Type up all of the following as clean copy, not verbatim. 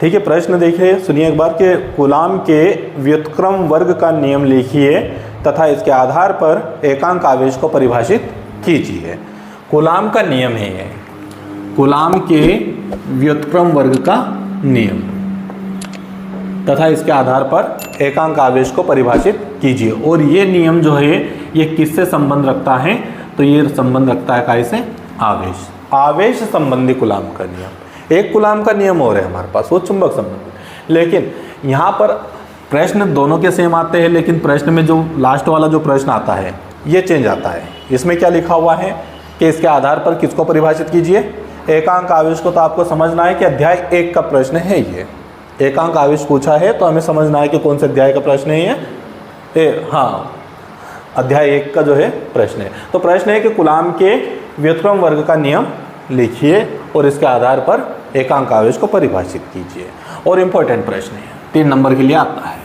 ठीक है, प्रश्न देखिए, सुनिए एक बार कि कूलाम के व्युत्क्रम वर्ग का नियम लिखिए तथा इसके आधार पर एकांक आवेश को परिभाषित कीजिए। कूलाम का नियम है ये, कूलाम के व्युत्क्रम वर्ग का नियम तथा इसके आधार पर एकांक आवेश को परिभाषित कीजिए। और ये नियम जो है ये किससे संबंध रखता है, तो ये संबंध रखता है कैसे, आवेश, आवेश संबंधी कूलाम का नियम। एक कूलाम का नियम और है हमारे पास, वो चुंबक संबंधी। लेकिन यहाँ पर प्रश्न दोनों के सेम आते हैं, लेकिन प्रश्न में जो लास्ट वाला जो प्रश्न आता है ये चेंज आता है। इसमें क्या लिखा हुआ है कि इसके आधार पर किसको परिभाषित कीजिए, एकांक आवेश को। तो आपको समझना है कि अध्याय 1 का प्रश्न है ये, एकांक आवेश पूछा है तो हमें समझना है कि कौन से अध्याय का प्रश्न है ये, हाँ अध्याय 1 का जो है प्रश्न है। तो प्रश्न है कि कूलाम के व्युत्क्रम वर्ग का नियम लिखिए और इसके आधार पर एकांक आवेश को परिभाषित कीजिए। और इम्पोर्टेंट प्रश्न है, 3 नंबर के लिए आता है।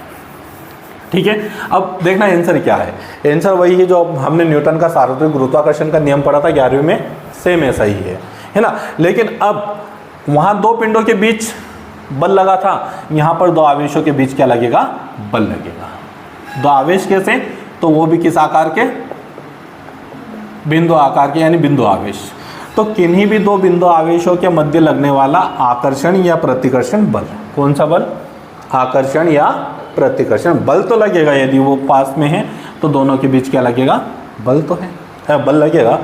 ठीक है, अब देखना आंसर क्या है। आंसर वही है जो हमने न्यूटन का सार्वत्रिक गुरुत्वाकर्षण का नियम पढ़ा था 11वीं में, सेम ऐसा ही है ना। लेकिन अब वहाँ 2 पिंडों के बीच बल लगा था, यहाँ पर 2 आवेशों के बीच क्या लगेगा, बल लगेगा। 2 आवेश कैसे, तो वो भी किस आकार के, बिंदु आकार के, यानी बिंदु आवेश। तो किन्हीं भी 2 बिंदु आवेशों के मध्य लगने वाला आकर्षण या प्रतिकर्षण बल, कौन सा बल, आकर्षण या प्रतिकर्षण बल तो लगेगा। यदि वो पास में है तो दोनों के बीच क्या लगेगा, बल तो है, बल लगेगा।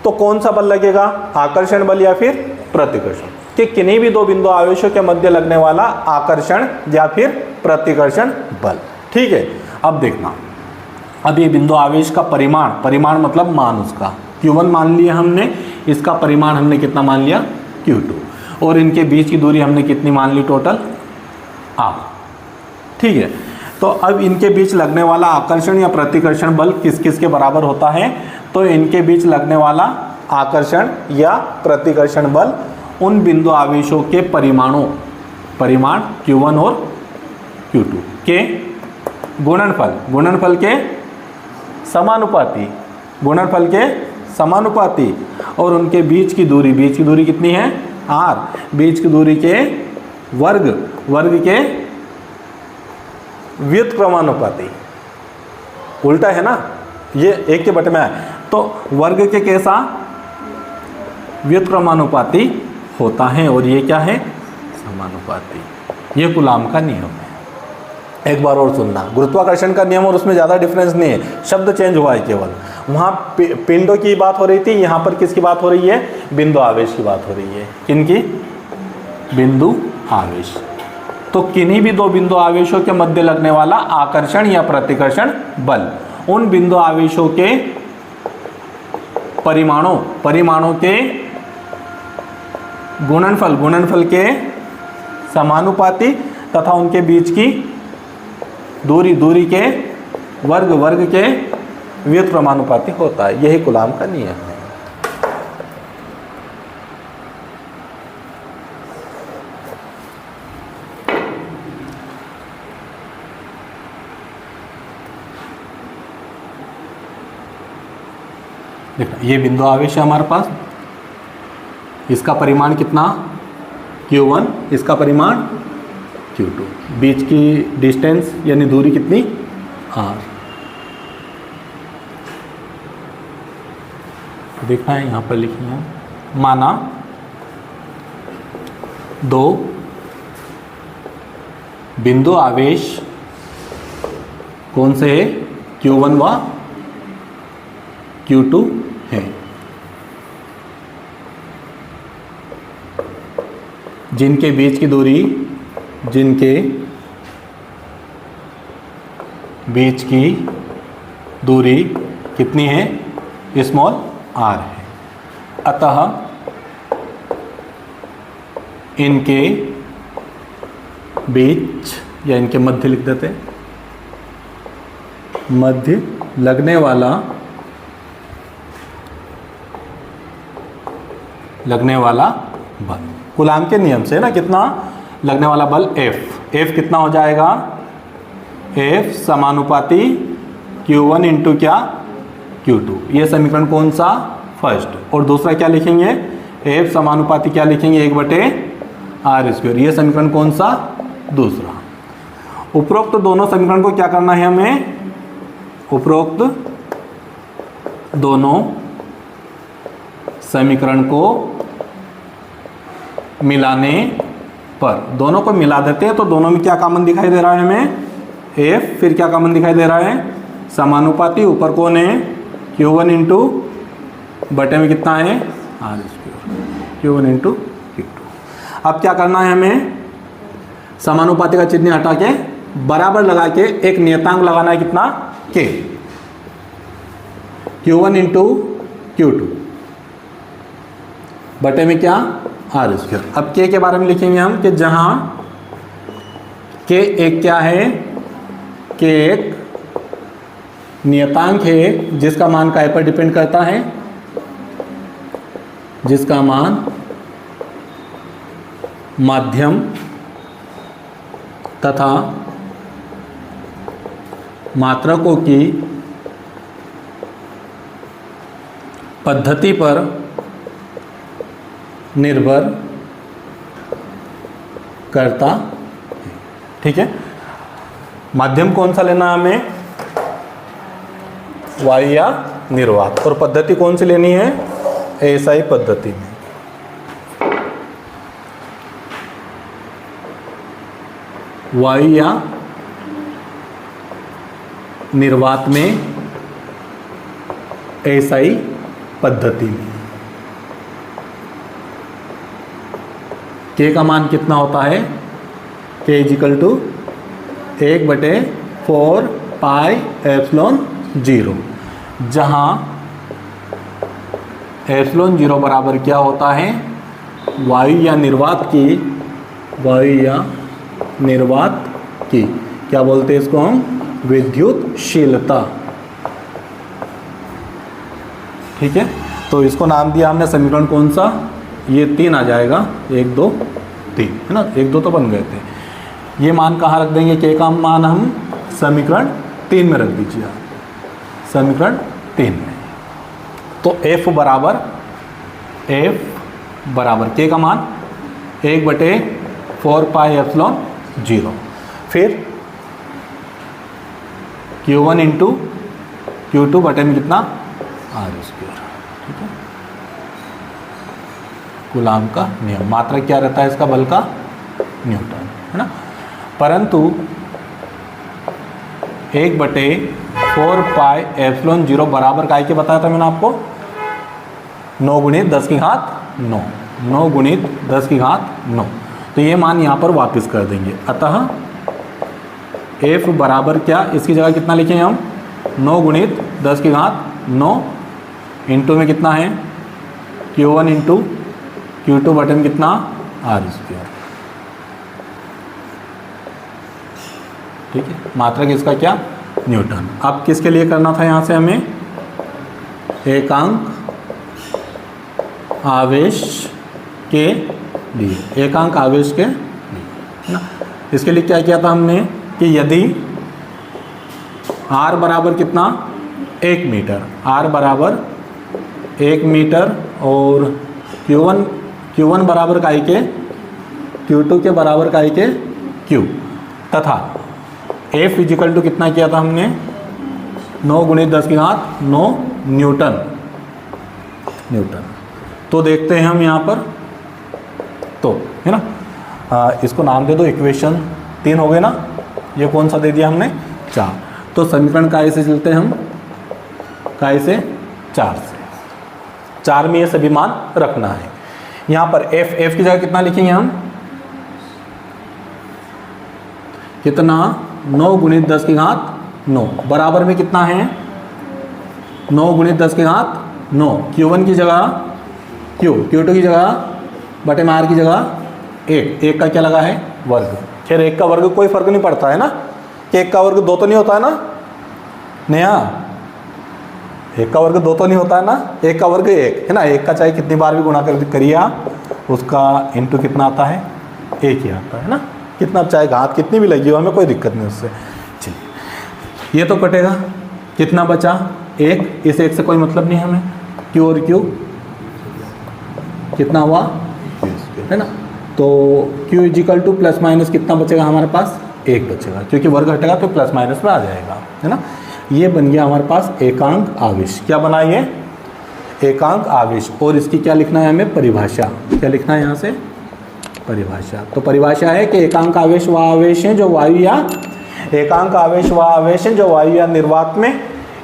तो कौन सा बल लगेगा, आकर्षण बल या फिर प्रतिकर्षण, कि किन्हीं भी 2 बिंदु आवेशों के मध्य लगने वाला आकर्षण या फिर प्रतिकर्षण बल। ठीक है, अब देखना, अब ये बिंदु आवेश का परिमाण, परिमाण मतलब मान उसका, Q1 मान लिया हमने, इसका परिमाण हमने कितना मान लिया, Q2, और इनके बीच की दूरी हमने कितनी मान ली टोटल, R। ठीक है, तो अब इनके बीच लगने वाला आकर्षण या प्रतिकर्षण बल किस किस के बराबर होता है, तो इनके बीच लगने वाला आकर्षण या प्रतिकर्षण बल उन बिंदु आवेशों के परिमाणों, परिमाण Q1 और Q2 के गुणनफल, गुणनफल के समानुपाती, गुणनफल के समानुपाती, और उनके बीच की दूरी, बीच की दूरी कितनी है, R, बीच की दूरी के वर्ग, वर्ग के व्युत्क्रमानुपाती, उल्टा है ना, ये 1 के बटे में है, तो वर्ग के कैसा, व्युत्क्रमानुपाती होता है, और ये क्या है, समानुपाती। ये कूलाम का नियम है। एक बार और सुनना, गुरुत्वाकर्षण का नियम और उसमें ज़्यादा डिफरेंस नहीं है, शब्द चेंज हुआ है केवल। वहाँ पिंडों की बात हो रही थी, यहाँ पर किसकी बात हो रही है, बिंदु आवेश की बात हो रही है। किनकी, बिंदु आवेश। तो किन्हीं भी 2 बिंदु आवेशों के मध्य लगने वाला आकर्षण या प्रतिकर्षण बल उन बिंदु आवेशों के परिमाणों, परिमाणों के गुणनफल, गुणनफल के समानुपाती तथा उनके बीच की दूरी, दूरी के वर्ग, वर्ग के व्युत्क्रमानुपाती होता है। यही कूलाम का नियम है। देखो ये बिंदु आवेश है हमारे पास, इसका परिमाण कितना, Q1, इसका परिमाण Q2, बीच की डिस्टेंस यानी दूरी कितनी, R। देखा है यहाँ पर लिखी है, माना 2 बिंदु आवेश कौन से है, Q1 व Q2 है, जिनके बीच की दूरी, जिनके बीच की दूरी कितनी है, स्मॉल r है। अतः इनके बीच या इनके मध्य लिख देते हैं, मध्य लगने वाला बल कूलाम के नियम से ना, कितना लगने वाला बल F कितना हो जाएगा, F समानुपाती Q1 इंटू क्या, Q2। ये समीकरण कौन सा, फर्स्ट। और दूसरा क्या लिखेंगे, F समानुपाती क्या लिखेंगे, 1/r आर स्क्वायर। ये समीकरण कौन सा? दूसरा। उपरोक्त दोनों समीकरण को क्या करना है हमें? उपरोक्त दोनों समीकरण को मिलाने पर, दोनों को मिला देते हैं तो दोनों में क्या कॉमन दिखाई दे रहा है हमें? एफ। फिर क्या कॉमन दिखाई दे रहा है? समानुपाती। ऊपर कौन है? Q1 इंटू बटे में कितना है? R square. Q1 into Q2। अब क्या करना है हमें? समानुपाती का चिन्ह हटा के बराबर लगा के एक नियतांक लगाना है। कितना? K। Q1 इंटू Q2 बटे में क्या? Are square. अब K के बारे में लिखेंगे हम कि जहां K एक क्या है? K एक नियतांक है जिसका मान काय पर डिपेंड करता है? जिसका मान माध्यम तथा मात्रकों की पद्धति पर निर्भर करता है। ठीक है, माध्यम कौन सा लेना है हमें? वायु या निर्वात। और पद्धति कौन सी लेनी है? एएसआई पद्धति में। वायु या निर्वात में एएसआई पद्धति में K का मान कितना होता है? K is equal to 1/4 pi epsilon 0, जहाँ एप्सिलॉन 0 बराबर क्या होता है? वायु या निर्वात की, वायु या निर्वात की क्या बोलते हैं इसको हम? विद्युतशीलता। ठीक है, तो इसको नाम दिया हमने समीकरण कौन सा? ये 3 आ जाएगा। 1 2 3 है ना, 1 2 तो बन गए थे। ये मान कहाँ रख देंगे? K का मान हम समीकरण 3 में रख दीजिए आप, समीकरण 3 में। तो F बराबर K का मान 1/4 पाई एप्सिलॉन 0। फिर Q1 इंटू Q2 बटे में कितना? R square. ठीक है, कूलाम का नियम। मात्रा क्या रहता है इसका? बल का न्यूटन, है ना। परंतु 1/4 पाई एप्सिलॉन 0 बराबर काय के बताया था मैंने आपको? 9 × 10⁹ 9। 9 × 10⁹ 9। तो ये मान यहाँ पर वापस कर देंगे। अतः F बराबर क्या? इसकी जगह कितना लिखेंगे हम? 9 × 10⁹ 9 इंटू में कितना है? Q1 इंटू Q2 बटे में कितना? R square. ठीक है, मात्रक इसका क्या? न्यूटन। अब किसके लिए करना था यहाँ से हमें? एकांक आवेश के लिए, एकांक आवेश के लिए ना। इसके लिए क्या किया था हमने कि यदि R बराबर कितना? 1 मीटर, R बराबर 1 मीटर और Q1 बराबर काय के? Q2 के बराबर काय के? Q, तथा F इजिकल टू कितना किया था हमने? 9 × 10⁹ 9 न्यूटन। तो देखते हैं हम यहाँ पर, तो है ना, इसको नाम दे दो। इक्वेशन 3 हो गए ना। ये कौन सा दे दिया हमने? 4। तो समीकरण काय से चलते हैं हम? काय से? 4 से। 4 में ये सभी मान रखना है। यहाँ पर F की जगह कितना लिखेंगे हम? कितना? 9 × 10⁹ 9 बराबर में कितना है? 9 × 10⁹ 9। Q1 की जगह Q2 की जगह बटे में R की जगह 1 का क्या लगा है? वर्ग। खैर 1 का वर्ग कोई फर्क नहीं पड़ता है ना, कि 1 का वर्ग 2 तो नहीं होता है ना नेहा? 1 का वर्ग 2 तो नहीं होता है ना, 1 का वर्ग 1 है ना। 1 का चाहे कितनी बार भी गुणा करिए आप, उसका इंटू कितना आता है? 1 ही आता है ना। कितना चाहे घात कितनी भी लगी हो, हमें कोई दिक्कत नहीं उससे। चलिए, ये तो कटेगा। कितना बचा? 1। इस 1 से कोई मतलब नहीं हमें। Q और Q कितना हुआ? है ना। तो Q is equal to plus minus कितना बचेगा हमारे पास, 1 बचेगा, क्योंकि वर्ग हटेगा तो प्लस माइनस में आ जाएगा, है ना। ये बन गया हमारे पास एकांक आवेश। क्या बना ये, एकांक आवेश। और इसकी क्या लिखना है हमें, परिभाषा। क्या लिखना है यहाँ से, परिभाषा। तो परिभाषा है कि एकांक आवेश वह आवेश हैं जो वायु या एकांक आवेश वह आवेश हैं जो वायु या निर्वात में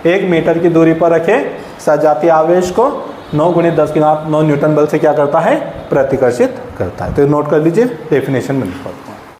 1 मीटर की दूरी पर रखे सजातीय आवेश को 9 × 10⁹ न्यूटन बल से क्या करता है, प्रतिकर्षित करता है। तो नोट कर लीजिए, डेफिनेशन में लिखा।